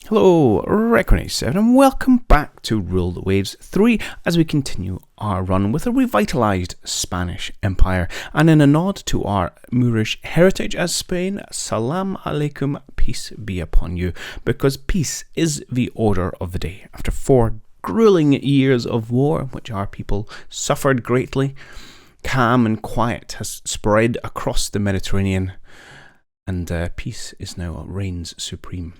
Hello, Reckonate7 and welcome back to Rule the Waves 3 as we continue our run with a revitalised Spanish Empire, and in a nod to our Moorish heritage as Spain, Salam Alaikum, peace be upon you, because peace is the order of the day. After 4 gruelling years of war, in which our people suffered greatly, calm and quiet has spread across the Mediterranean, and peace is now reigns supreme.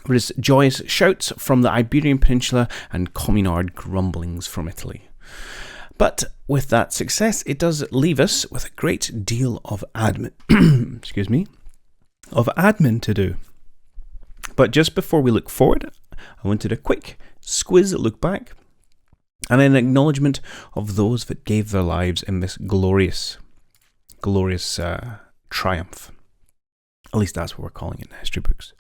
There is joyous shouts from the Iberian Peninsula and communard grumblings from Italy. But with that success, it does leave us with a great deal of admin to do. But just before we look forward, I wanted a quick squiz look back and an acknowledgement of those that gave their lives in this glorious triumph. At least that's what we're calling it in the history books.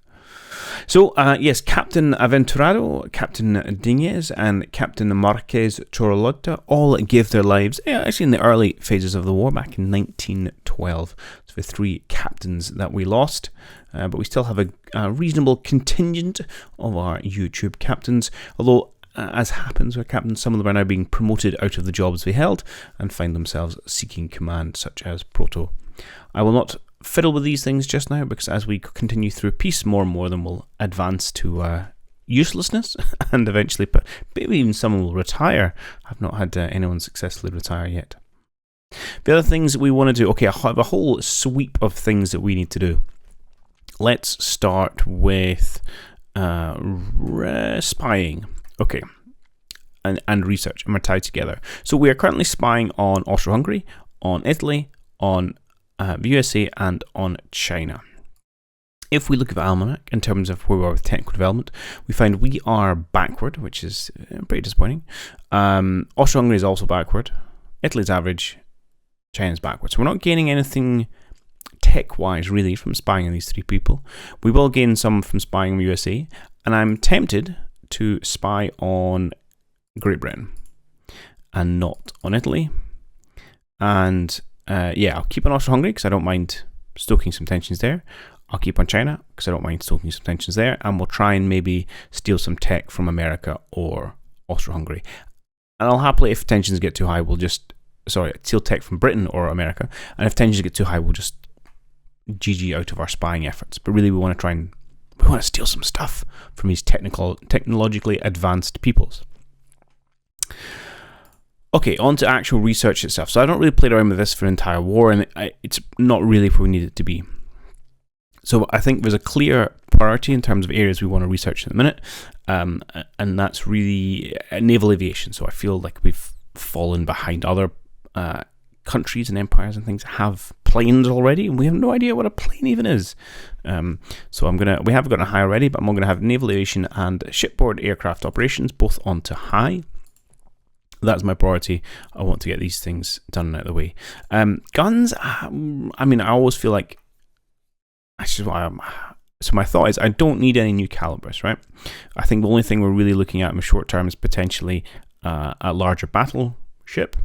So, yes, Captain Aventurado, Captain Diñez, and Captain Marquez Chorolota all gave their lives, actually in the early phases of the war, back in 1912. So the 3 captains that we lost, but we still have a reasonable contingent of our YouTube captains, although, as happens with captains, some of them are now being promoted out of the jobs they held and find themselves seeking command, such as Proto. I will not fiddle with these things just now, because as we continue through peace, more and more of them will advance to uselessness, and eventually, maybe even someone will retire. I've not had anyone successfully retire yet. The other things we want to do, okay, I have a whole sweep of things that we need to do. Let's start with spying, okay, and research, and we're tied together. So we are currently spying on Austro-Hungary, on Italy, on the USA, and on China. If we look at the almanac in terms of where we are with technical development, we find we are backward, which is pretty disappointing. Austro-Hungary is also backward. Italy's average. China's backward. So we're not gaining anything tech-wise, really, from spying on these 3 people. We will gain some from spying on the USA, and I'm tempted to spy on Great Britain and not on Italy. And I'll keep on Austro-Hungary because I don't mind stoking some tensions there. I'll keep on China because I don't mind stoking some tensions there. And we'll try and maybe steal some tech from America or Austro-Hungary. And I'll happily, if tensions get too high, steal tech from Britain or America. And if tensions get too high, we'll just GG out of our spying efforts. But really, we want to steal some stuff from these technologically advanced peoples. Okay, on to actual research itself. So I don't really play around with this for an entire war, and it's not really where we need it to be. So I think there's a clear priority in terms of areas we want to research in a minute, and that's really naval aviation. So I feel like we've fallen behind other countries and empires and things have planes already, and we have no idea what a plane even is. So we have got a high already, but I'm going to have naval aviation and shipboard aircraft operations both onto high. That's my priority. I want to get these things done out of the way. Guns, I always feel like... So my thought is I don't need any new calibers, right? I think the only thing we're really looking at in the short term is potentially a larger battleship.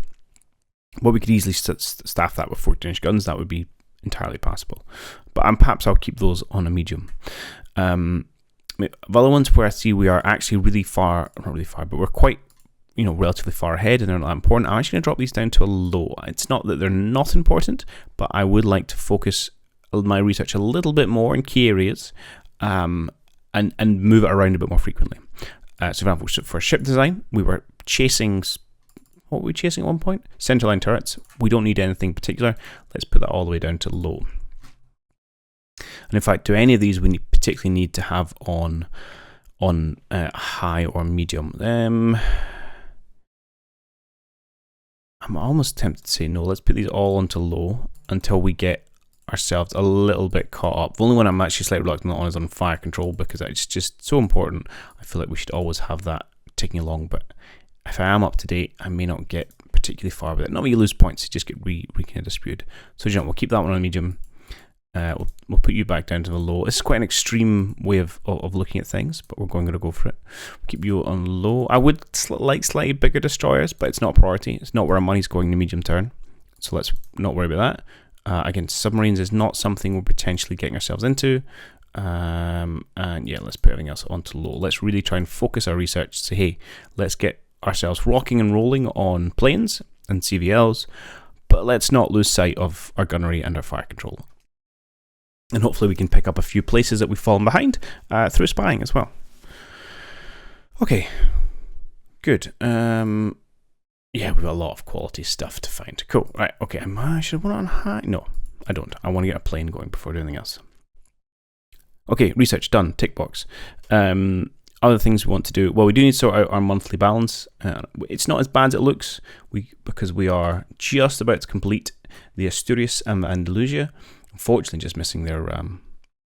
But we could easily staff that with 14-inch guns. That would be entirely possible. But perhaps I'll keep those on a medium. The other ones where I see we are actually not really far, but we're quite relatively far ahead and they're not that important, I'm actually going to drop these down to a low. It's not that they're not important, but I would like to focus my research a little bit more in key areas and move it around a bit more frequently. So for example, for ship design, we were chasing... What were we chasing at one point? Centerline turrets. We don't need anything particular. Let's put that all the way down to low. And in fact, do any of these we particularly need to have on high or medium? I'm almost tempted to say no. Let's put these all onto low until we get ourselves a little bit caught up. The only one I'm actually slightly reluctant on is on fire control, because it's just so important. I feel like we should always have that ticking along, but if I am up to date, I may not get particularly far with it. Not that you lose points, you just get kind of disputed. So we'll keep that one on medium. We'll put you back down to the low. It's quite an extreme way of looking at things, but we're going to go for it. We'll keep you on low. I would like slightly bigger destroyers, but it's not a priority. It's not where our money's going in the medium term. So let's not worry about that. Again, submarines is not something we're potentially getting ourselves into. And yeah, let's put everything else onto low. Let's really try and focus our research. Say, hey, let's get ourselves rocking and rolling on planes and CVLs, but let's not lose sight of our gunnery and our fire control. And hopefully we can pick up a few places that we've fallen behind through spying as well. Okay, good. Yeah, we've got a lot of quality stuff to find. Cool. Right, okay. Should I want it on high? No, I don't. I want to get a plane going before doing anything else. Okay, research done. Tick box. Other things we want to do. Well, we do need to sort out our monthly balance. It's not as bad as it looks because we are just about to complete the Asturias and Andalusia. Unfortunately, just missing their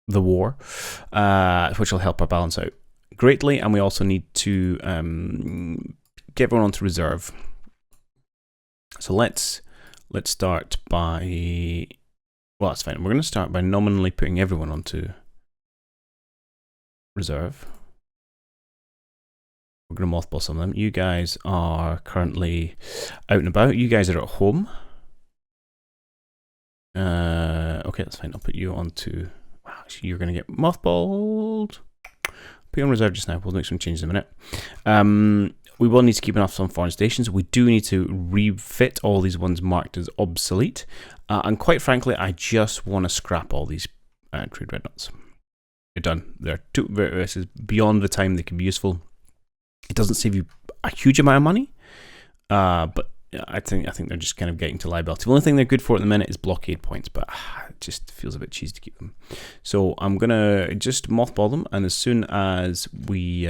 the war, which will help our balance out greatly. And we also need to get everyone onto reserve. So let's start by, well, that's fine. We're going to start by nominally putting everyone onto reserve. We're going to mothball some of them. You guys are currently out and about. You guys are at home. Okay, that's fine. I'll put you onto, wow, actually you're going to get mothballed. Put you on reserve just now. We'll make some changes in a minute. We will need to keep enough on foreign stations. We do need to refit all these ones marked as obsolete. And quite frankly, I just want to scrap all these trade dreadnoughts. They're done. This is beyond the time they can be useful. It doesn't save you a huge amount of money, but I think they're just kind of getting to liability. The only thing they're good for at the minute is blockade points, but it just feels a bit cheesy to keep them. So I'm going to just mothball them, and as soon as we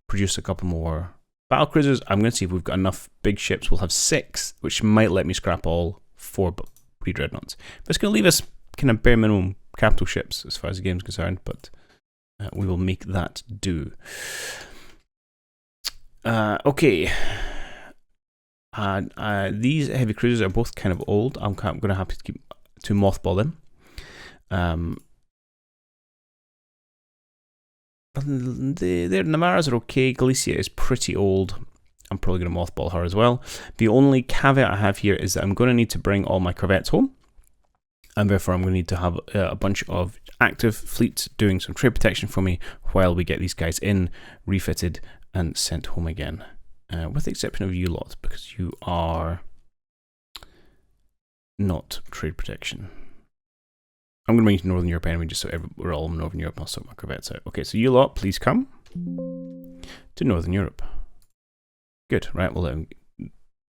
produce a couple more battle cruisers, I'm going to see if we've got enough big ships. We'll have 6, which might let me scrap all 4 pre-dreadnoughts. But it's going to leave us kind of bare minimum capital ships as far as the game's concerned, but we will make that do. Okay. These heavy cruisers are both kind of old. I'm going to have to mothball them. The Namaras are okay. Galicia is pretty old. I'm probably going to mothball her as well. The only caveat I have here is that I'm going to need to bring all my corvettes home, and therefore I'm going to need to have a bunch of active fleets doing some trade protection for me while we get these guys in, refitted, and sent home again. With the exception of you lot, because you are not trade protection. I'm going to bring you to Northern Europe anyway, just so we're all in Northern Europe. I'll sort my corvettes out. Okay, so you lot, please come to Northern Europe. Good, right, we'll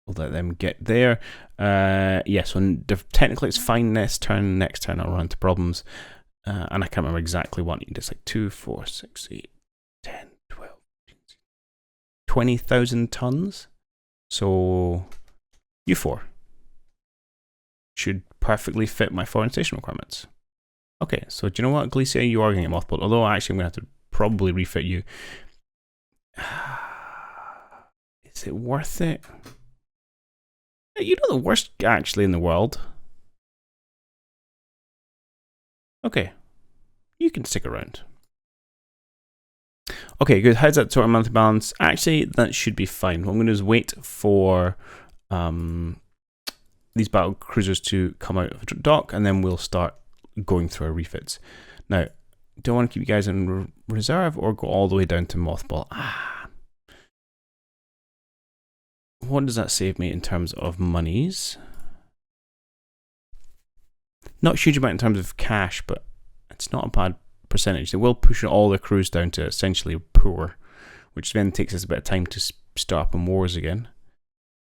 let them get there. Yeah, so technically it's fine next turn. Next turn I'll run into problems. And I can't remember exactly what. It's like 2, 4, 6, 8, 10, 12, 20,000 tons. So you 4 should perfectly fit my foreign station requirements. Okay, so do you know what, Galicia, you are going to get mothballed, although actually I'm going to have to probably refit you. Is it worth it? You know the worst actually in the world. Okay, you can stick around. Okay, good. How's that sort of monthly balance? Actually, that should be fine. What I'm going to do is wait for these battle cruisers to come out of dock, and then we'll start going through our refits. Now, do I want to keep you guys in reserve or go all the way down to mothball? What does that save me in terms of monies? Not a huge amount in terms of cash, but it's not a bad percentage. They will push all their crews down to essentially poor, which then takes us a bit of time to start up in wars again.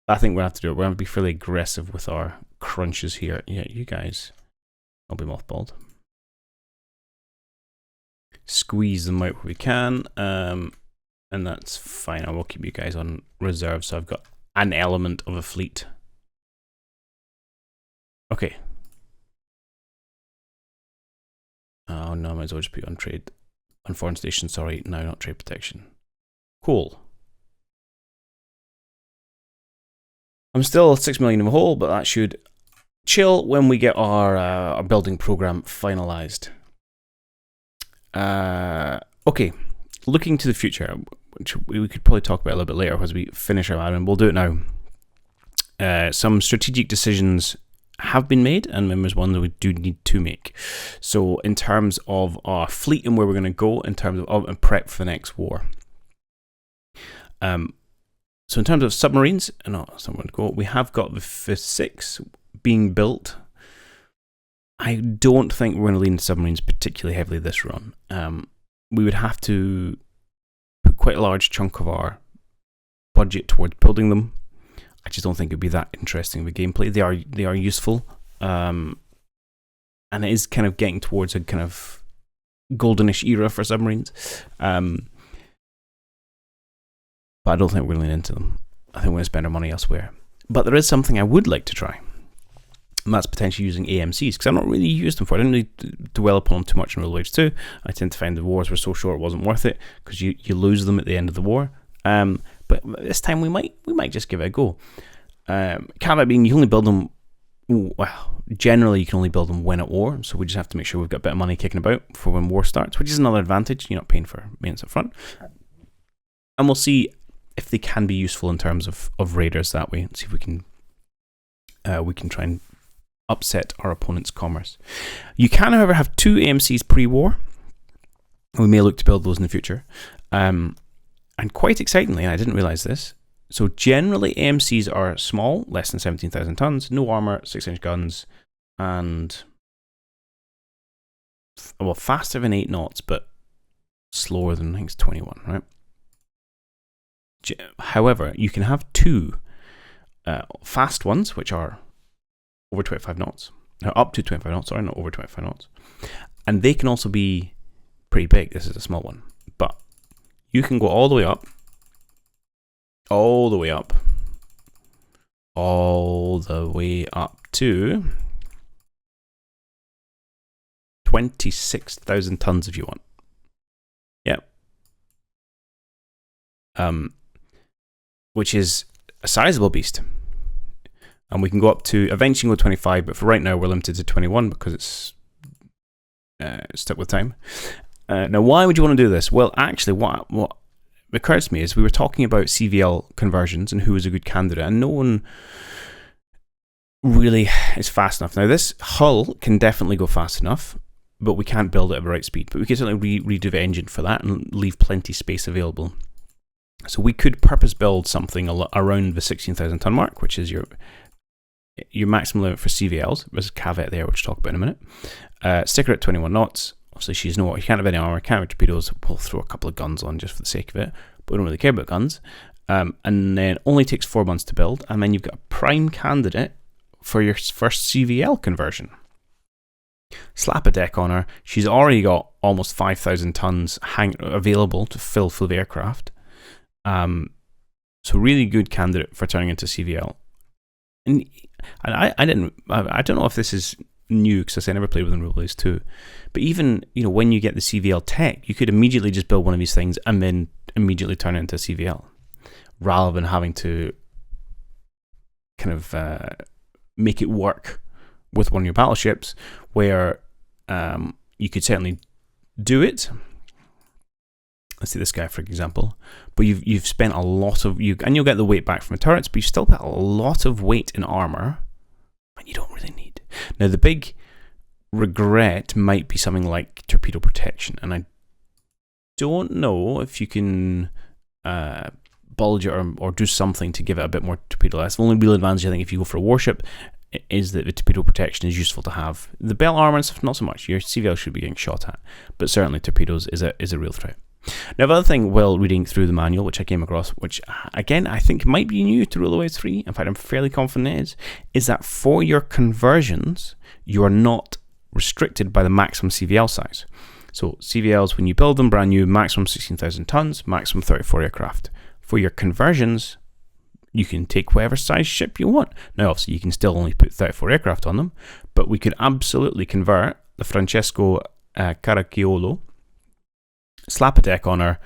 I think we'll have to do it. We're going to be fairly aggressive with our crunches here. Yeah, you guys, I'll be mothballed. Squeeze them out where we can, and that's fine. I will keep you guys on reserve, so I've got an element of a fleet. Okay. Oh no, I might as well just put you on trade. On foreign station, sorry. No, not trade protection. Cool. I'm still 6 million in the hole, but that should chill when we get our building program finalized. Okay, looking to the future, which we could probably talk about a little bit later as we finish our admin. We'll do it now. Some strategic decisions have been made, and then there's one that we do need to make. So in terms of our fleet and where we're going to go, in terms of prep for the next war. So in terms of submarines, we have got the 6 being built. I don't think we're going to lean into submarines particularly heavily this run. We would have to put quite a large chunk of our budget towards building them. I just don't think it'd be that interesting of a gameplay. They are useful, and it is kind of getting towards a kind of goldenish era for submarines. But I don't think we're going to lean into them. I think we're going to spend our money elsewhere. But there is something I would like to try, and that's potentially using AMCs, because I've not really used them before. I didn't really dwell upon them too much in World War 2. I tend to find the wars were so short it wasn't worth it, because you lose them at the end of the war. But this time we might just give it a go. Caveat being, you only build them. Well, generally you can only build them when at war, so we just have to make sure we've got a bit of money kicking about for when war starts, which is another advantage. You're not paying for maintenance up front, and we'll see if they can be useful in terms of raiders that way. See if we can try and upset our opponent's commerce. You can, however, have 2 AMCs pre-war. We may look to build those in the future. And quite excitingly, and I didn't realise this, so generally AMCs are small, less than 17,000 tons, no armour, 6-inch guns, and, well, faster than 8 knots, but slower than, I think it's 21, right? However, you can have 2 fast ones, which are over 25 knots, no, up to 25 knots, sorry, not over 25 knots, and they can also be pretty big. This is a small one, but you can go all the way up, to 26,000 tons if you want. Yep. Which is a sizable beast. And we can go up to, eventually go 25, but for right now we're limited to 21 because it's stuck with time. Now, why would you want to do this? Well, actually, what occurs to me is we were talking about CVL conversions and who is a good candidate, and no one really is fast enough. Now, this hull can definitely go fast enough, but we can't build it at the right speed. But we could certainly redo the engine for that and leave plenty space available. So we could purpose build something around the 16,000 ton mark, which is your maximum limit for CVLs. There's a caveat there, which we'll talk about in a minute. Stick her at 21 knots. Obviously, she's you can't have any armor, can't have torpedoes. We'll throw a couple of guns on just for the sake of it, but we don't really care about guns. And then only takes 4 months to build, and then you've got a prime candidate for your first CVL conversion. Slap a deck on her. She's already got almost 5,000 tons available to fill full of aircraft. So really good candidate for turning into CVL. And I don't know if this is new, because I never played with World War 2. But even, when you get the CVL tech, you could immediately just build one of these things and then immediately turn it into a CVL, rather than having to kind of make it work with one of your battleships, where you could certainly do it. Let's see this guy, for example. But you've spent a lot of and you'll get the weight back from the turrets, but you've still put a lot of weight in armor, and you don't really need. Now, the big regret might be something like torpedo protection, and I don't know if you can bulge it or do something to give it a bit more torpedo. That's the only real advantage, I think, if you go for a warship, is that the torpedo protection is useful to have. The bell armor and stuff, not so much. Your CVL should be getting shot at, but certainly torpedoes is a real threat. Now, the other thing, while reading through the manual, which I came across, which again I think might be new to Rule of Waves 3, in fact I'm fairly confident it is that for your conversions, you are not restricted by the maximum CVL size. So CVLs, when you build them brand new, maximum 16,000 tons, maximum 34 aircraft. For your conversions, you can take whatever size ship you want. Now, obviously, you can still only put 34 aircraft on them, but we could absolutely convert the Francesco Caracciolo, slap a deck on her,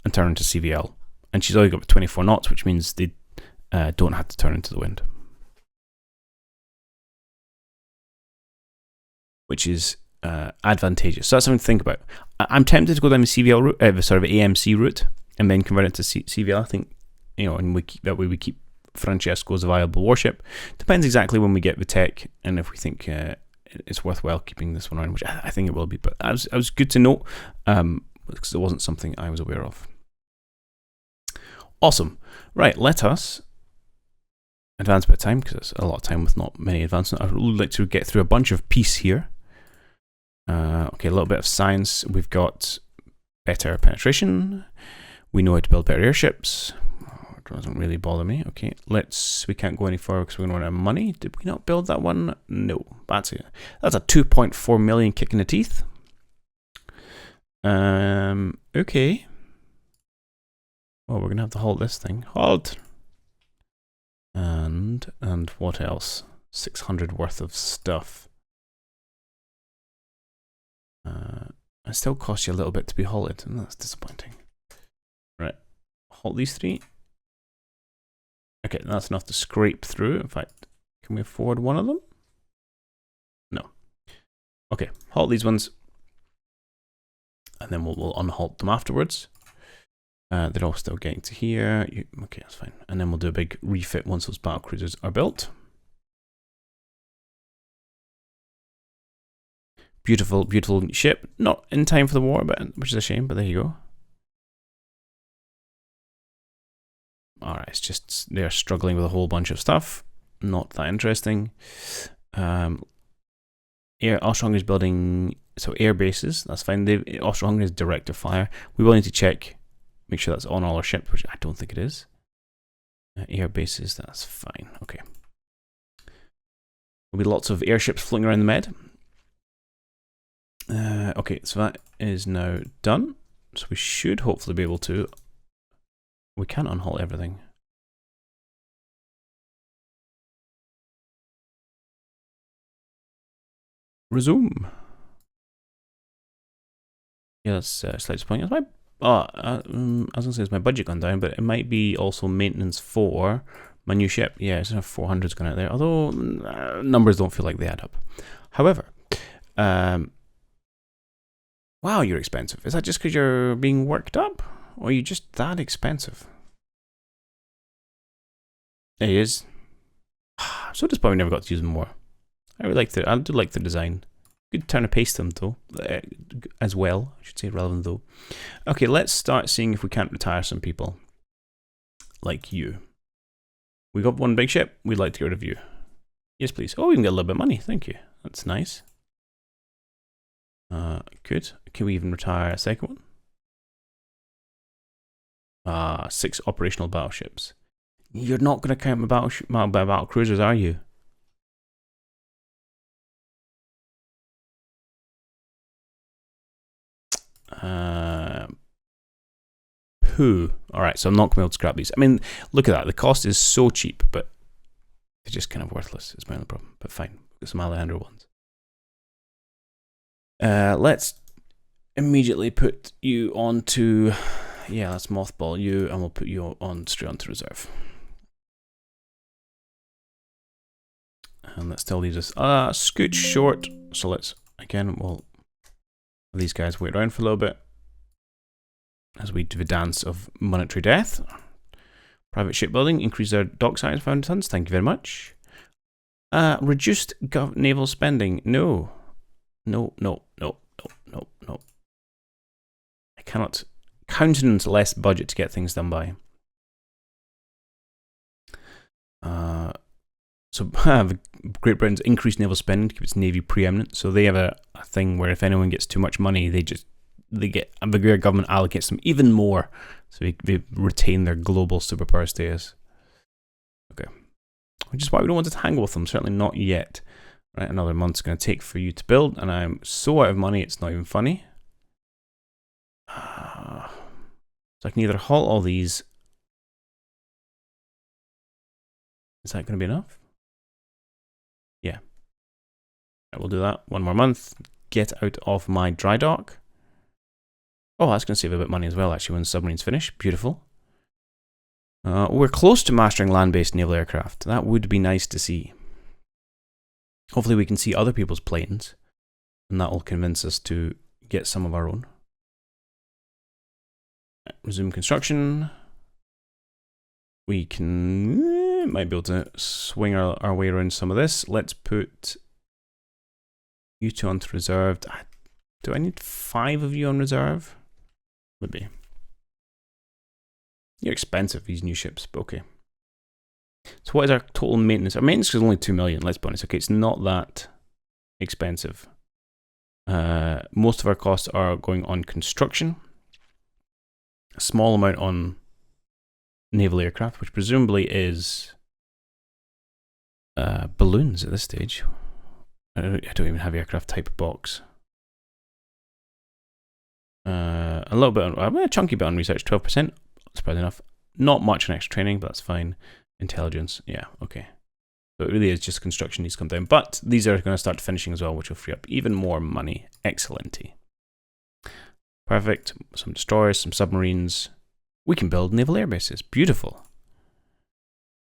and turn into CVL. And she's only got 24 knots, which means they don't have to turn into the wind. Which is advantageous. So that's something to think about. I'm tempted to go down the CVL route, sort of AMC route, and then convert it to CVL. I think, and that way we keep Francesco is a viable warship. Depends exactly when we get the tech and if we think it's worthwhile keeping this one around, which I think it will be. But that was good to note because it wasn't something I was aware of. Awesome. Right, let us advance a bit of time because it's a lot of time with not many advancements. I would like to get through a bunch of peace here. Okay, a little bit of science. We've got better penetration. We know how to build better airships. It doesn't really bother me. Okay, we can't go any further because we're going to run out of money. Did we not build that one? No, that's a 2.4 million kick in the teeth. Okay. Well, we're going to have to halt this thing. Halt! And what else? 600 worth of stuff. It still costs you a little bit to be halted, and that's disappointing. Right, halt these 3. Okay, that's enough to scrape through. In fact, can we afford one of them? No. Okay, halt these ones, and then we'll unhalt them afterwards. They're all still getting to here. Okay, that's fine. And then we'll do a big refit once those battle cruisers are built. Beautiful, beautiful ship. Not in time for the war, which is a shame, but there you go. Alright, it's just they're struggling with a whole bunch of stuff. Not that interesting. Austro-Hungary is building air bases. That's fine. Austro-Hungary is direct to fire. We will need to check, make sure that's on all our ships, which I don't think it is. Air bases, that's fine. Okay. There'll be lots of airships floating around the Med. Okay, so that is now done. So we should hopefully be able to. We can't unhalt everything. Resume. Yeah, that's slight disappointing. I was gonna say it's my budget gone down, but it might be also maintenance for my new ship. Yeah, it's 400's gone out there. Although numbers don't feel like they add up. However, wow, you're expensive. Is that just because you're being worked up? Or are you just that expensive? It is. So disappointed we never got to use them more. I do like the design. Good turn to paste them though, as well. I should say relevant though. Okay, let's start seeing if we can't retire some people. Like you. We got one big ship. We'd like to get rid of you. Yes, please. Oh, we can get a little bit of money. Thank you. That's nice. Good. Can we even retire a second one? 6 operational battleships. You're not going to count my battle cruisers, are you? Alright, so I'm not going to be able to scrap these. I mean, look at that. The cost is so cheap, but they're just kind of worthless. It's my only problem. But fine. Got some Alejandro ones. Let's immediately put you onto... Yeah, let's mothball you, and we'll put you straight onto reserve. And that still leaves us scooch short. So let's, again, we'll these guys wait around for a little bit as we do the dance of monetary death. Private shipbuilding, increase their dock size 500 tons. Thank you very much. Reduced naval spending. No. No. I cannot countenance less budget to get things done by. So Great Britain's increased naval spending to keep its navy preeminent. So they have a thing where if anyone gets too much money, the government allocates them even more, so they retain their global superpower status. Okay, which is why we don't want to tangle with them. Certainly not yet. Right, another month's going to take for you to build, and I'm so out of money it's not even funny. So I can either halt all these. Is that going to be enough? Yeah. Right, we'll do that. One more month. Get out of my dry dock. Oh, that's going to save a bit of money as well, actually, when the submarine's finished. Beautiful. We're close to mastering land-based naval aircraft. That would be nice to see. Hopefully we can see other people's planes, and that will convince us to get some of our own. Resume construction. We can... Might be able to swing our way around some of this. Let's put you two onto reserved. Do I need 5 of you on reserve? Maybe. You're expensive, these new ships, but okay. So what is our total maintenance? Our maintenance is only 2 million, let's be honest. Okay, it's not that expensive. Most of our costs are going on construction. A small amount on naval aircraft, which presumably is balloons at this stage. I don't even have aircraft type box. A little bit on, a chunky bit on research, 12%. Surprisingly enough. Not much on extra training, but that's fine. Intelligence, yeah, okay. So it really is just construction needs to come down. But these are going to start finishing as well, which will free up even more money. Excellent. Perfect. Some destroyers, some submarines. We can build naval air bases. Beautiful.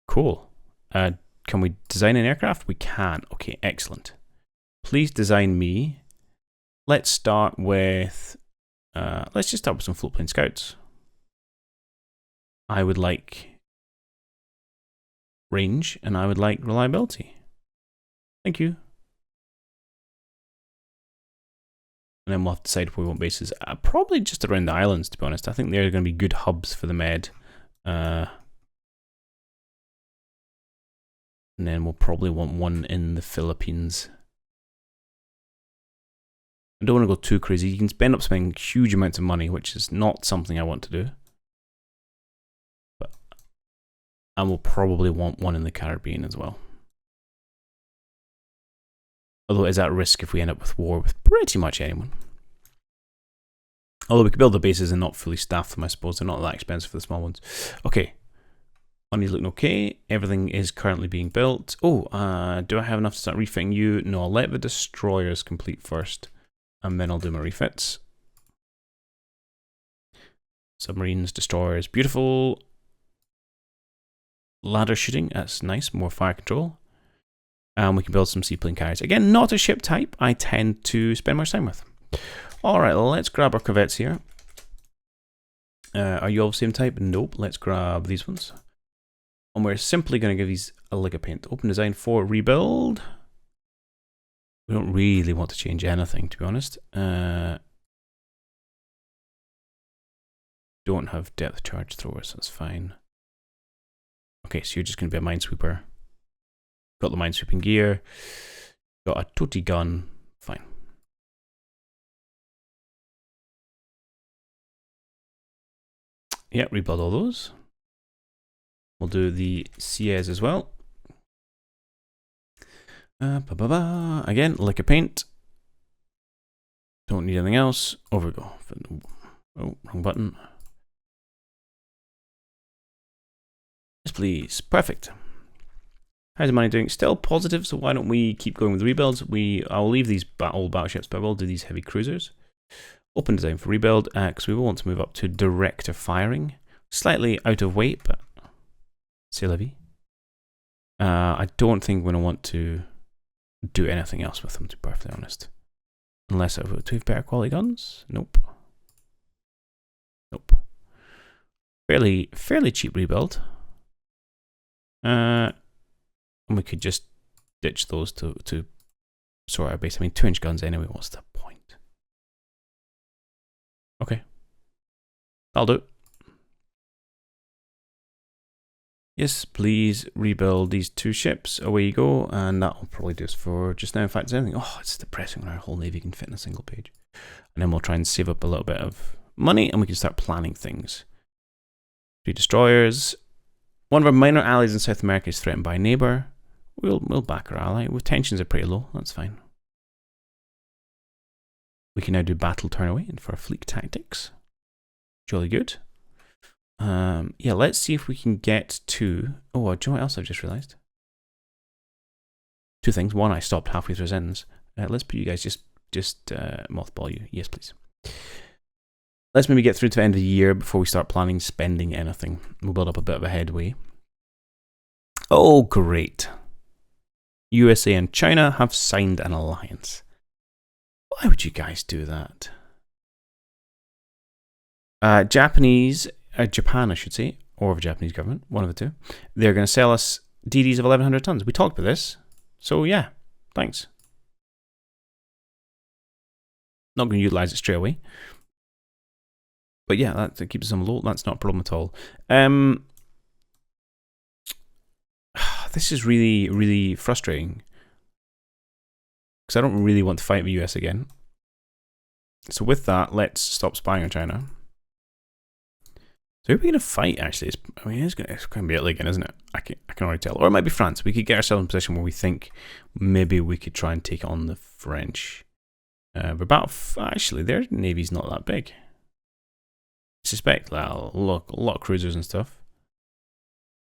Cool. Can we design an aircraft? We can. Okay, excellent. Please design me. Let's start with... let's just start with some floatplane scouts. I would like range, and I would like reliability. Thank you. And then we'll have to decide where we want bases. Probably just around the islands, to be honest. I think they're going to be good hubs for the Med. And then we'll probably want one in the Philippines. I don't want to go too crazy. You can end up spending huge amounts of money, which is not something I want to do. And we'll probably want one in the Caribbean as well. Although it is at risk if we end up with war with pretty much anyone. Although we could build the bases and not fully staff them, I suppose. They're not that expensive for the small ones. Okay. Money's looking okay. Everything is currently being built. Oh, do I have enough to start refitting you? No, I'll let the destroyers complete first. And then I'll do my refits. Submarines, destroyers, beautiful. Ladder shooting, that's nice, more fire control. And we can build some seaplane carriers. Again, not a ship type I tend to spend much time with. Alright, let's grab our corvettes here. Are you all the same type? Nope, let's grab these ones. And we're simply going to give these a lick of paint. Open design for rebuild. We don't really want to change anything, to be honest. Don't have depth charge throwers, that's fine. Okay, so you're just going to be a minesweeper. Got the minesweeping gear. Got a toty gun. Fine. Yeah, rebuild all those. We'll do the CS as well. Again, lick of paint. Don't need anything else. Over we go. Oh, wrong button. Yes, please. Perfect. How's the money doing? Still positive, so why don't we keep going with rebuilds? I'll leave these old battleships, but I will do these heavy cruisers. Open design for rebuild, because we will want to move up to director firing. Slightly out of weight, but c'est la vie. I don't think we're going to want to do anything else with them, to be perfectly honest. Unless I have better quality guns? Nope. Nope. Fairly cheap rebuild. And we could just ditch those to sort our base. I mean, 2-inch guns anyway, what's the point? Okay. That'll do. Yes, please rebuild these 2 ships. Away you go, and that'll probably do us for just now. In fact, anything. Oh, it's depressing when our whole navy can fit in a single page. And then we'll try and save up a little bit of money, and we can start planning things. 3 destroyers. One of our minor allies in South America is threatened by a neighbour. We'll back our ally. Tensions are pretty low. That's fine. We can now do battle turn away and for fleet tactics. Jolly good. Yeah, let's see if we can get to... Oh, do you know what else I've just realised? 2 things. One, I stopped halfway through sentence. Let's put you guys just mothball you. Yes, please. Let's maybe get through to the end of the year before we start planning spending anything. We'll build up a bit of a headway. Oh, great. USA and China have signed an alliance. Why would you guys do that? Japan, I should say, or of the Japanese government, one of the two. They're going to sell us DDs of 1,100 tons. We talked about this. So yeah, thanks. Not going to utilize it straight away. But yeah, that keeps us on low. That's not a problem at all. This is really, really frustrating. Because I don't really want to fight the US again. So with that, let's stop spying on China. So who are we going to fight, actually? It's going to be Italy again, isn't it? I can already tell. Or it might be France. We could get ourselves in a position where we think maybe we could try and take on the French. Actually, their navy's not that big. I suspect a lot of cruisers and stuff.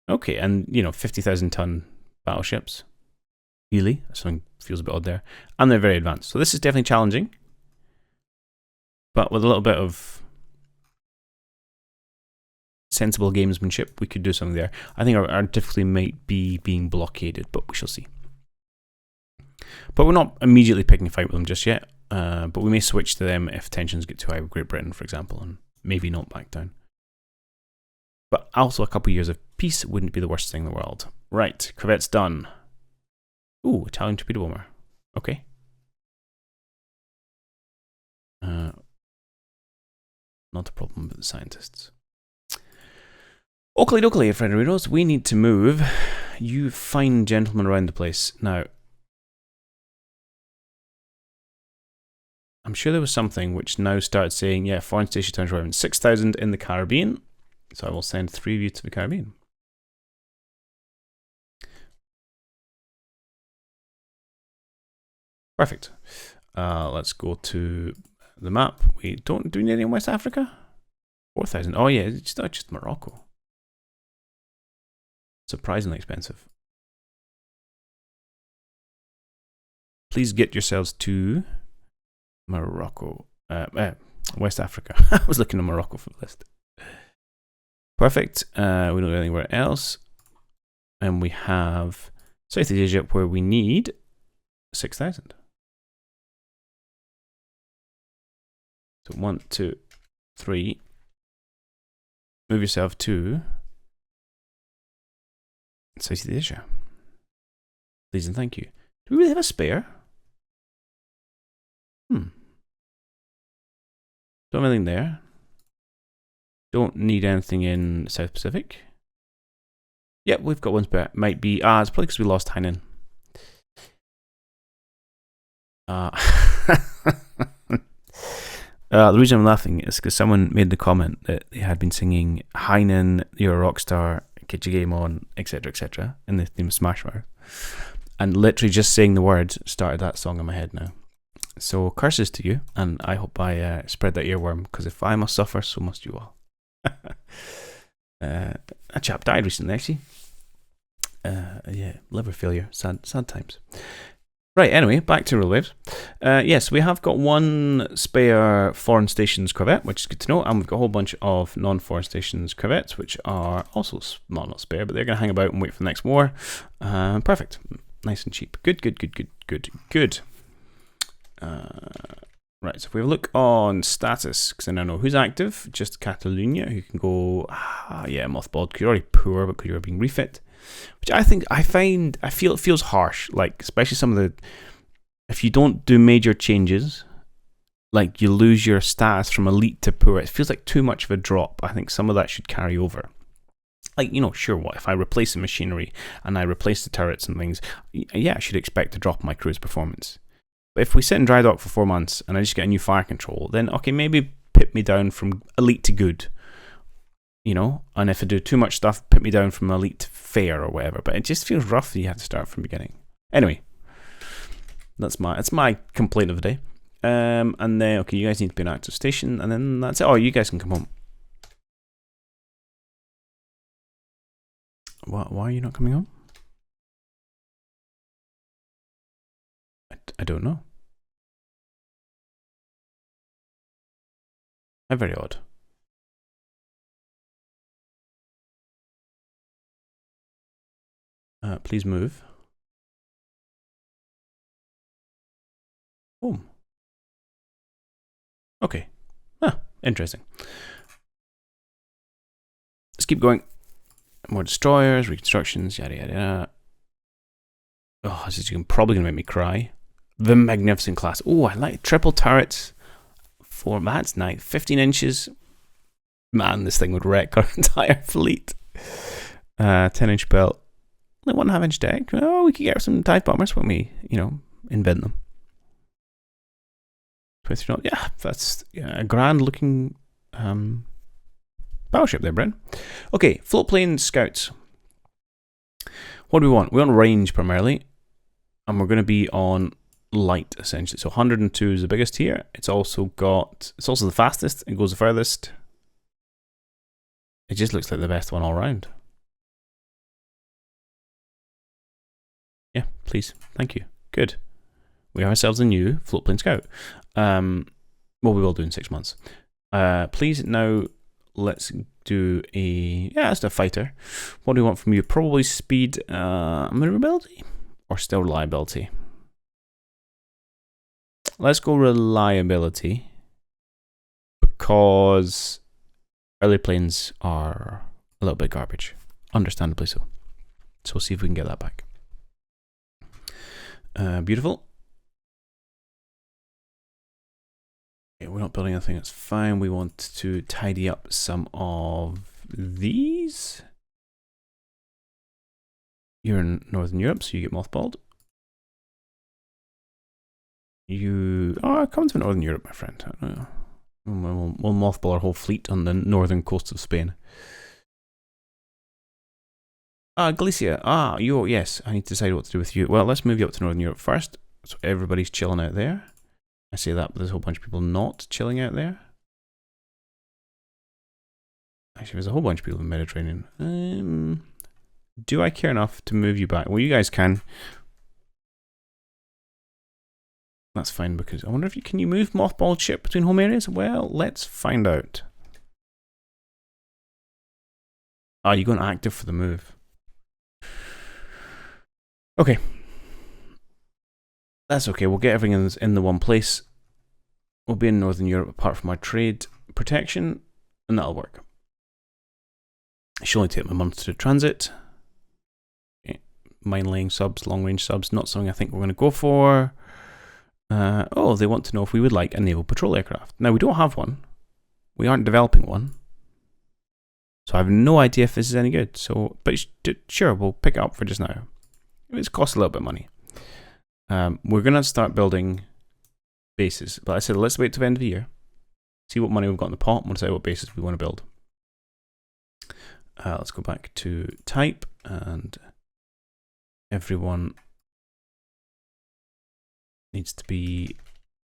Okay, and 50,000 ton battleships. Really? Something feels a bit odd there. And they're very advanced. So this is definitely challenging. But with a little bit of sensible gamesmanship, we could do something there. I think our difficulty might be being blockaded, but we shall see. But we're not immediately picking a fight with them just yet. But we may switch to them if tensions get too high with Great Britain, for example, and maybe not back down. But also a couple of years of peace wouldn't be the worst thing in the world. Right, corvette's done. Ooh, Italian torpedo bomber. Okay. Not a problem with the scientists. Oakley dokley, Frederinos, we need to move. You fine gentlemen around the place. Now, I'm sure there was something which now started saying, yeah, foreign station turns around 6,000 in the Caribbean. So I will send 3 of you to the Caribbean. Perfect. Let's go to the map. We don't do anything in West Africa? 4,000. Oh yeah, it's not just Morocco. Surprisingly expensive. Please get yourselves to Morocco. West Africa. I was looking at Morocco for the list. Perfect. We don't go anywhere else. And we have Southeast Asia where we need 6,000. So 1, 2, 3. Move yourself to Southeast Asia. Please and thank you. Do we really have a spare? Don't have anything there. Don't need anything in South Pacific. Yep, we've got one spare. Might be it's probably because we lost Hainan. The reason I'm laughing is because someone made the comment that they had been singing Hainan, You're a Rock Star, Get Your Game On, etc., in the theme of Smash Mouth. And literally just saying the words started that song in my head now. So curses to you, and I hope I spread that earworm, because if I must suffer, so must you all. A chap died recently, actually. Yeah, liver failure. Sad times. Right, anyway, back to railways. Yes, we have got one spare foreign stations corvette, which is good to know, and we've got a whole bunch of non-foreign stations corvettes, which are also not spare, but they're going to hang about and wait for the next war. Perfect. Nice and cheap. Good. Right, so if we have a look on status, because I now know who's active, just Catalonia, who can go, mothballed, because you're already poor, but because you're being refit. Which I feel it feels harsh, like, especially some of the, if you don't do major changes, like, you lose your status from elite to poor. It feels like too much of a drop. I think some of that should carry over. Like, sure, what, if I replace the machinery and I replace the turrets and things, yeah, I should expect to drop my crew's performance. But if we sit in dry dock for 4 months and I just get a new fire control, then, okay, maybe pip me down from elite to good. And if I do too much stuff, put me down from elite to fair or whatever. But it just feels rough that you have to start from the beginning. Anyway, that's my complaint of the day. And then, okay, you guys need to be an active station, and then that's it. Oh, you guys can come home. Why are you not coming home? I don't know. How very odd. Please move. Home. Okay. Interesting. let's keep going. More destroyers, reconstructions, yada yada yada. Oh, this is probably going to make me cry. The Magnificent class. Oh, I like triple turrets. That's nice. 15 inches. Man, this thing would wreck our entire fleet. 10-inch belt. Only 1.5-inch deck. Oh, we could get some dive bombers when we, invent them. 23 knots. Yeah, that's a grand looking battleship there, Brent. Okay, float plane scouts. What do we want? We want range primarily. And we're going to be on light, essentially. So 102 is the biggest here. It's also the fastest. It goes the furthest. It just looks like the best one all around. Yeah, please. Thank you. Good. We have ourselves a new float plane scout. Well, we will do in 6 months. Please now let's do let's do a fighter. What do we want from you? Probably speed, maneuverability, or still reliability? Let's go reliability, because early planes are a little bit garbage, understandably so. So we'll see if we can get that back. Beautiful. Okay, we're not building anything, that's fine. We want to tidy up some of these. You're in Northern Europe, so you get mothballed. Come to Northern Europe, my friend. I don't know. We'll mothball our whole fleet on the northern coast of Spain. Galicia. Yes, I need to decide what to do with you. Well, let's move you up to Northern Europe first. So everybody's chilling out there. I say that, but there's a whole bunch of people not chilling out there. Actually, there's a whole bunch of people in the Mediterranean. Do I care enough to move you back? Well, you guys can. That's fine, because I wonder if can you move mothballed ship between home areas? Well, let's find out. You're going active for the move. Okay. That's okay. We'll get everything in the one place. We'll be in Northern Europe apart from our trade protection, and that'll work. It should only take me a month to transit. Okay. Mine laying subs, long range subs, not something I think we're going to go for. They want to know if we would like a naval patrol aircraft. Now, we don't have one. We aren't developing one. So I have no idea if this is any good. So, but sure, we'll pick it up for just now. It's cost a little bit of money. We're going to start building bases. But I said, let's wait till the end of the year. See what money we've got in the pot, and we'll decide what bases we want to build. Let's go back to type, and everyone needs to be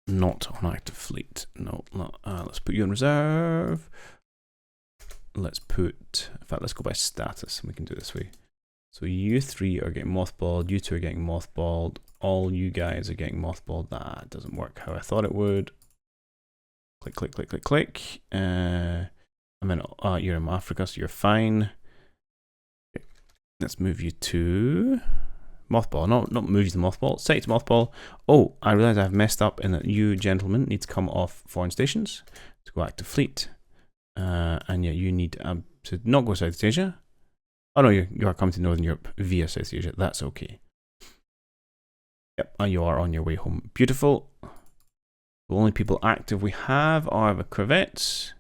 not on active fleet. No, not. Let's put you in reserve. Let's put, in fact, let's go by status, and we can do it this way. So you three are getting mothballed, you two are getting mothballed, all you guys are getting mothballed. That doesn't work how I thought it would. Click, click, click, click, click. You're in Africa, so you're fine. Okay. Let's move you to mothball. No, not move you to mothball. Set to mothball. Oh, I realize I've messed up in that you gentlemen need to come off foreign stations to go active fleet. And yeah, you need to not go Southeast Asia. Oh no, you are coming to Northern Europe via Southeast Asia. That's okay. Yep, you are on your way home. Beautiful. The only people active we have are the corvettes,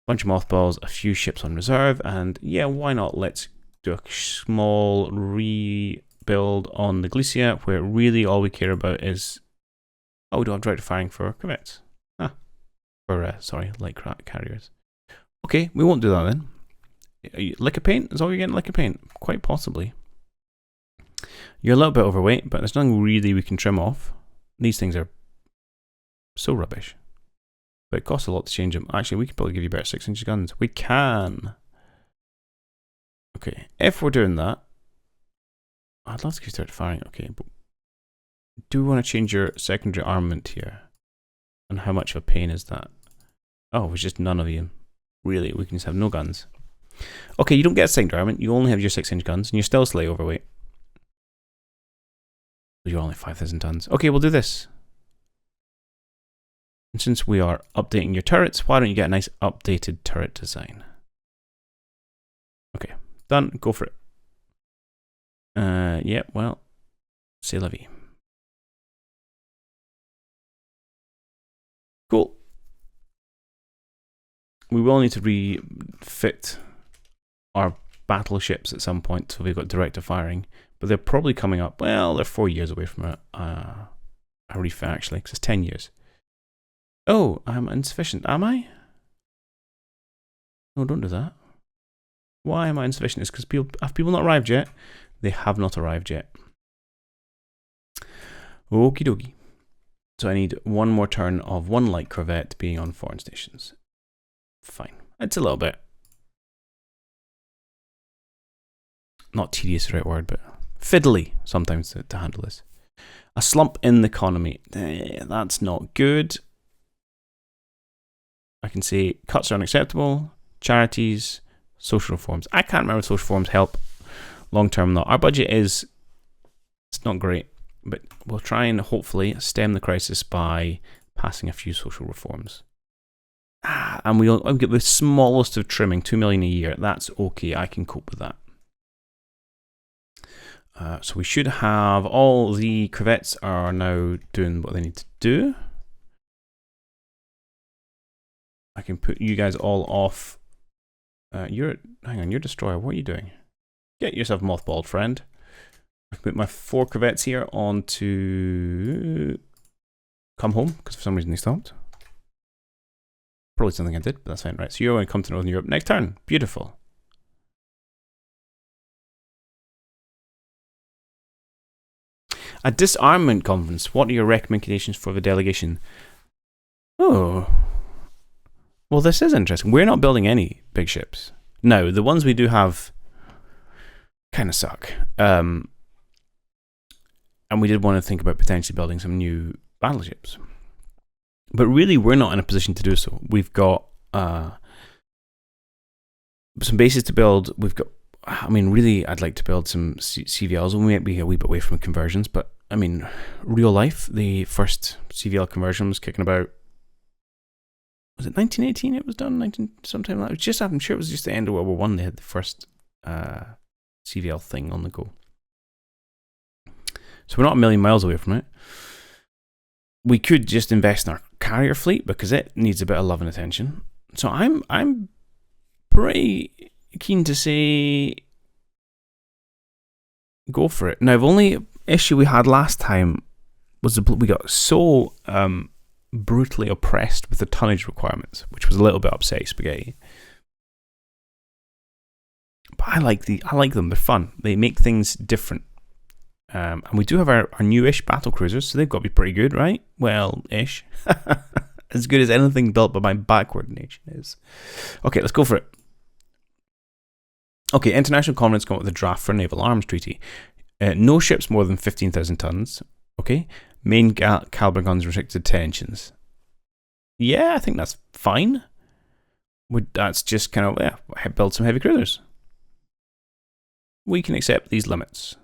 a bunch of mothballs, a few ships on reserve, and yeah, why not? Let's do a small rebuild on the Galicia, where really all we care about is, we don't have direct firing for corvettes. Light carriers. Okay, we won't do that then. Lick of paint? Is all you're getting lick of paint? Quite possibly. You're a little bit overweight, but there's nothing really we can trim off. These things are so rubbish. But it costs a lot to change them. Actually, we could probably give you better 6-inch guns. We can. Okay, if we're doing that, I'd love to start firing. Okay, but do we want to change your secondary armament here? And how much of a pain is that? Oh, it's just none of you. Really, we can just have no guns. Okay, you don't get a secondary armament. You only have your 6-inch guns, and you're still slightly overweight. You're only 5,000 tons. Okay, we'll do this. And since we are updating your turrets, why don't you get a nice updated turret design? Okay, done. Go for it. Yeah, well, c'est la vie. Cool. We will need to refit our battleships at some point, so we've got directive firing. But they're probably coming up. Well, they're 4 years away from a refit, actually, because it's 10 years. Oh, I'm insufficient. Am I? No, don't do that. Why am I insufficient? It's because have people not arrived yet? They have not arrived yet. Okie dokie. So I need one more turn of one light corvette being on foreign stations. Fine. It's a little bit. Not tedious is the right word, but fiddly sometimes to handle this. A slump in the economy. That's not good. I can say cuts are unacceptable. Charities, social reforms. I can't remember if social reforms help long term not. Our budget it's not great, but we'll try and hopefully stem the crisis by passing a few social reforms. And we'll get the smallest of trimming, 2 million a year. That's okay. I can cope with that. So we should have all the corvettes are now doing what they need to do. I can put you guys all off. Hang on, your destroyer. What are you doing? Get yourself mothballed, friend. I put my 4 corvettes here on to come home because for some reason they stopped. Probably something I did, but that's fine. Right, so you're going to come to Northern Europe next turn. Beautiful. A disarmament conference. What are your recommendations for the delegation? Oh. Well, this is interesting. We're not building any big ships. No, the ones we do have kind of suck. And we did want to think about potentially building some new battleships. But really, we're not in a position to do so. We've got some bases to build. We've got, I mean, really, I'd like to build some CVLs. We might be a wee bit away from conversions, but I mean, real life, the first CVL conversion was kicking about, was it 1918 it was done? Sometime like that. It was just, I'm sure it was just the end of World War One. They had the first CVL thing on the go. So we're not a million miles away from it. We could just invest in our carrier fleet because it needs a bit of love and attention. So I'm pretty keen to say go for it. Now, the only issue we had last time was we got so brutally oppressed with the tonnage requirements, which was a little bit upsetting spaghetti. But I like them. They're fun. They make things different. And we do have our newish battle cruisers, so they've got to be pretty good, right? Well, ish. As good as anything built by my backward nation is. Okay, let's go for it. Okay, international conference come up with a draft for a naval arms treaty. No ships more than 15,000 tons. Okay, main caliber guns restricted to 10 inches. Yeah, I think that's fine. That's just kind of build some heavy cruisers. We can accept these limits.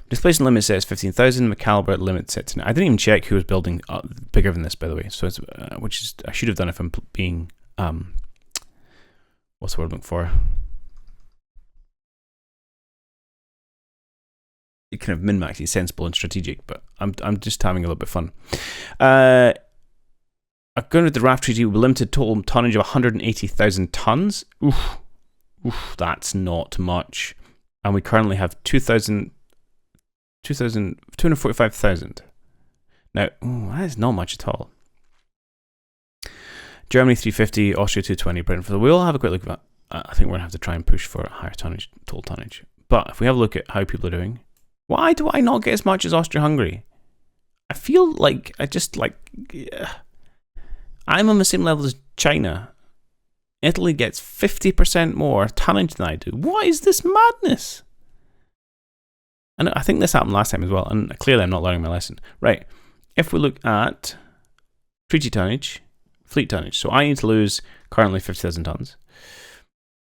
Displacement limit says 15,000. The caliber limit set to. I didn't even check who was building bigger than this, by the way. So it's which is I should have done if I'm being what's the word I'm looking for? It kind of min-maxing, sensible and strategic, but I'm just having a little bit of fun. According to the draft treaty, we limited total tonnage of 180,000 tons. Oof, that's not much. And we currently have 245,000. Now, that is not much at all. Germany 350, Austria 220, Britain. We'll have a quick look at that. I think we're going to have to try and push for a higher tonnage, total tonnage. But if we have a look at how people are doing, why do I not get as much as Austria-Hungary? I feel like I'm on the same level as China. Italy gets 50% more tonnage than I do. What is this madness? And I think this happened last time as well, and clearly I'm not learning my lesson. Right, if we look at treaty tonnage, fleet tonnage, so I need to lose currently 50,000 tons.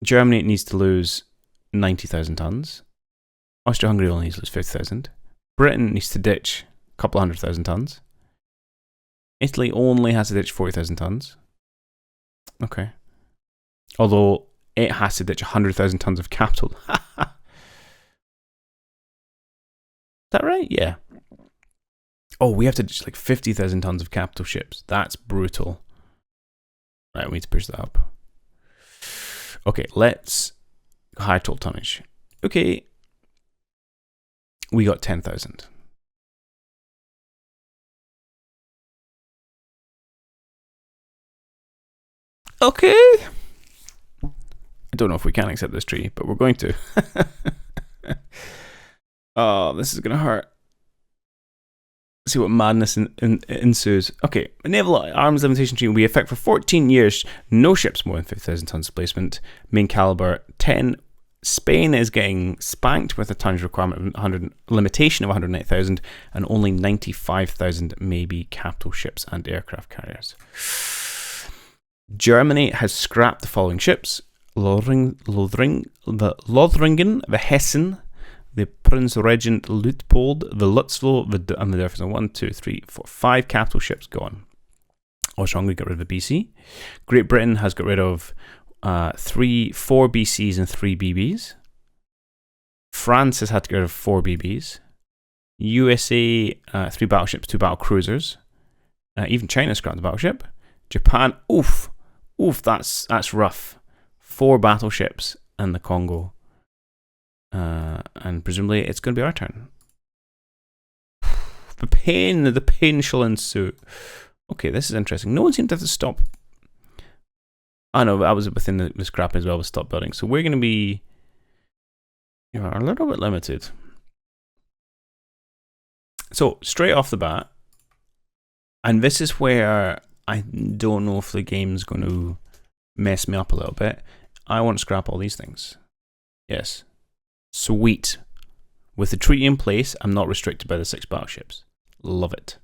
Germany needs to lose 90,000 tons. Austria-Hungary only needs to lose 50,000. Britain needs to ditch a couple 100,000 tons. Italy only has to ditch 40,000 tons. Okay. Although it has to ditch 100,000 tons of capital. Is that right? Yeah. Oh, we have to ditch like 50,000 tons of capital ships. That's brutal. Right, we need to push that up. Okay, let's high total tonnage. Okay. We got 10,000. Okay. I don't know if we can accept this treaty, but we're going to. Oh, this is going to hurt. Let's see what madness ensues. Okay, naval arms limitation treaty will be in effect for 14 years. No ships more than 50,000 tons displacement. Main caliber 10. Spain is getting spanked with a tonnage requirement of 100, limitation of 108,000, and only 95,000 may be capital ships and aircraft carriers. Germany has scrapped the following ships: Lothringen, the Hessen, the Prince Regent Luitpold, the Lutzlo, and the Jefferson. 1, 2, 3, 4, 5 capital ships gone. Austria-Hungary got rid of the BC. Great Britain has got rid of 4 BCs and 3 BBs. France has had to get rid of 4 BBs. USA, 3 battleships, 2 battle cruisers. Even China scrapped the battleship. Japan, oof, that's rough. 4 battleships and the Congo. And presumably it's going to be our turn. The pain shall ensue. Okay, this is interesting. No one seemed to have to stop. Oh no, I was within the scrap as well with stop building. So we're going to be a little bit limited. So straight off the bat, and this is where I don't know if the game's going to mess me up a little bit. I want to scrap all these things. Yes. Sweet. With the treaty in place, I'm not restricted by the 6 battleships. Love it.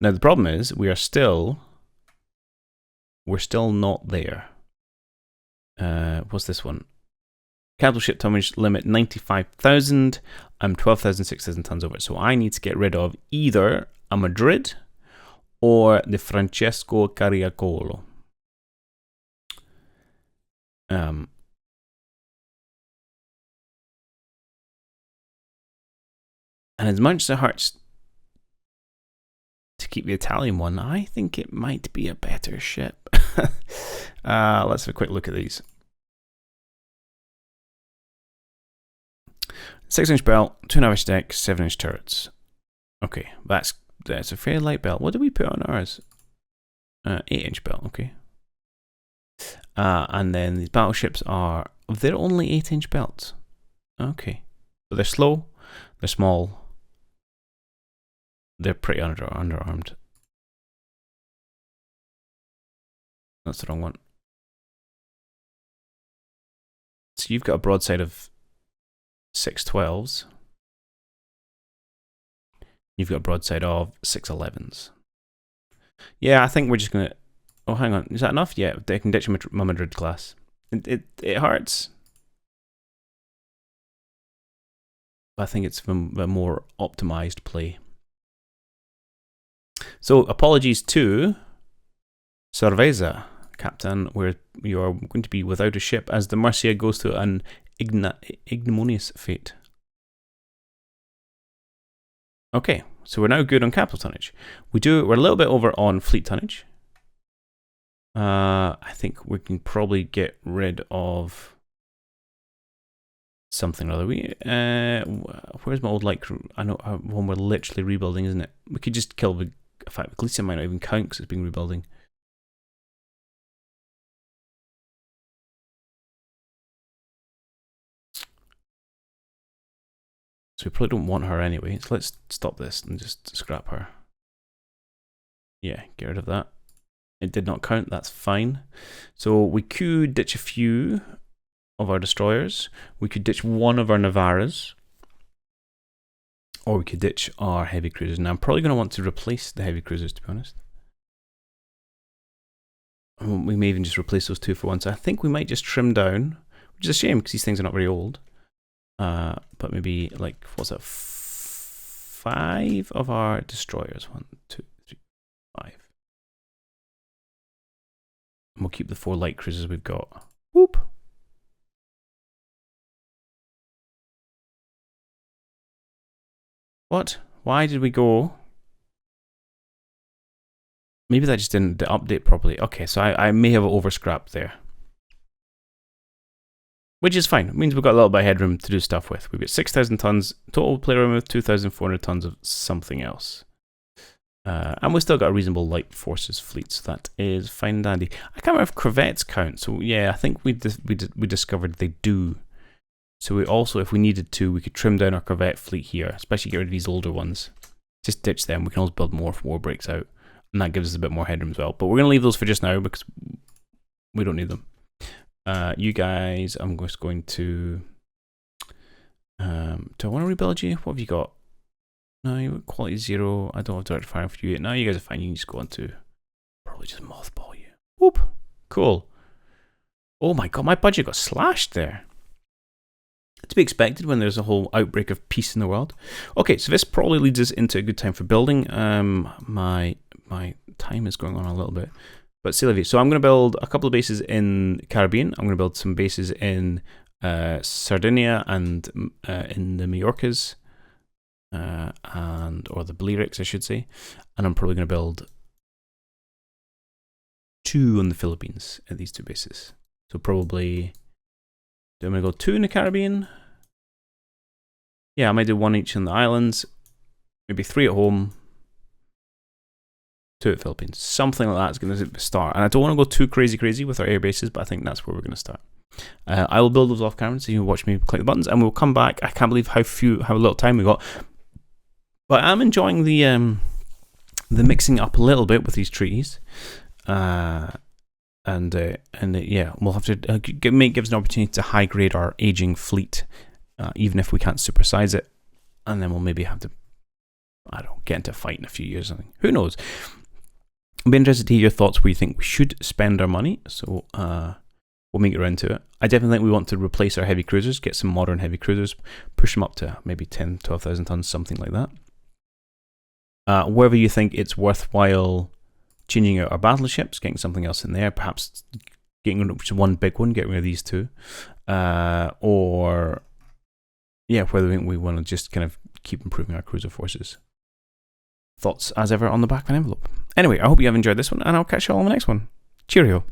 Now the problem is we're still not there. What's this one? Capital ship tonnage limit 95,000. I'm 12,000, 6,000 tons over it. So I need to get rid of either a Madrid or the Francesco Cariacolo. And as much as it hurts to keep the Italian one, I think it might be a better ship. Let's have a quick look at these. 6-inch belt, 2.5-inch deck, 7-inch turrets. Okay, that's a fairly light belt. What did we put on ours? 8-inch belt, okay. And then these battleships they're only 8-inch belts. Okay. But they're slow, they're small, they're pretty underarmed. That's the wrong one. So you've got a broadside of 612s. You've got a broadside of 611s. Yeah, I think we're just gonna. Oh, hang on. Is that enough? Yeah, they can ditch my Madrid class. It hurts. But I think it's the more optimized play. So apologies to Cerveza, Captain, where you are going to be without a ship as the Murcia goes to an ignominious fate. Okay, so we're now good on capital tonnage. We're a little bit over on fleet tonnage. I think we can probably get rid of something or other. Where's my old light crew? I know one we're literally rebuilding, isn't it? We could just kill the. In fact, Galicia might not even count because it's being rebuilding. So we probably don't want her anyway. So let's stop this and just scrap her. Yeah, get rid of that. It did not count, that's fine. So we could ditch a few of our destroyers. We could ditch one of our Navaras. Or we could ditch our heavy cruisers. Now I'm probably going to want to replace the heavy cruisers, to be honest. We may even just replace those 2 for 1. So I think we might just trim down, which is a shame because these things are not very old. But maybe like, what's that? 5 of our destroyers. 1, 2, 3, 5. And we'll keep the 4 light cruisers we've got. Whoop. What? Why did we go? Maybe that just didn't update properly. Okay, so I may have overscrapped there. Which is fine. It means we've got a little bit of headroom to do stuff with. We've got 6,000 tons total playroom with 2,400 tons of something else. And we've still got a reasonable light forces fleet, so that is fine and dandy. I can't remember if corvettes count, so yeah, I think we discovered they do. So we also, if we needed to, we could trim down our corvette fleet here, especially get rid of these older ones. Just ditch them. We can always build more if war breaks out, and that gives us a bit more headroom as well. But we're going to leave those for just now because we don't need them. You guys, I'm just going to... do I want to rebuild you? What have you got? No, you're quality 0. I don't have direct fire for you yet. No, you guys are fine. You can just go on to... Probably just mothball you. Whoop. Cool. Oh my god, my budget got slashed there. To be expected when there's a whole outbreak of peace in the world. Okay, so this probably leads us into a good time for building. My time is going on a little bit. But still, so I'm going to build a couple of bases in Caribbean. I'm going to build some bases in Sardinia and in the Majorcas. Or the Balearics, I should say. And I'm probably going to build 2 on the Philippines at these 2 bases. So probably... I'm going to go 2 in the Caribbean. Yeah, I might do 1 each in the islands. Maybe 3 at home. 2 at Philippines. Something like that is going to start. And I don't want to go too crazy with our air bases, but I think that's where we're going to start. I will build those off camera so you can watch me click the buttons, and we'll come back. I can't believe how little time we got. But I'm enjoying the mixing up a little bit with these treaties. Yeah, we'll have to give us an opportunity to high grade our aging fleet, even if we can't supersize it, and then we'll maybe have to, I don't know, get into a fight in a few years. Who knows? I'll be interested to hear your thoughts where you think we should spend our money. So we'll make it around to it. I definitely think we want to replace our heavy cruisers, get some modern heavy cruisers, push them up to maybe 10, 12,000 tons, something like that. Wherever you think it's worthwhile changing out our battleships, getting something else in there, perhaps getting rid of one big one, getting rid of these 2. Or, yeah, whether we want to just kind of keep improving our cruiser forces. Thoughts, as ever, on the back of an envelope. Anyway, I hope you have enjoyed this one, and I'll catch you all on the next one. Cheerio.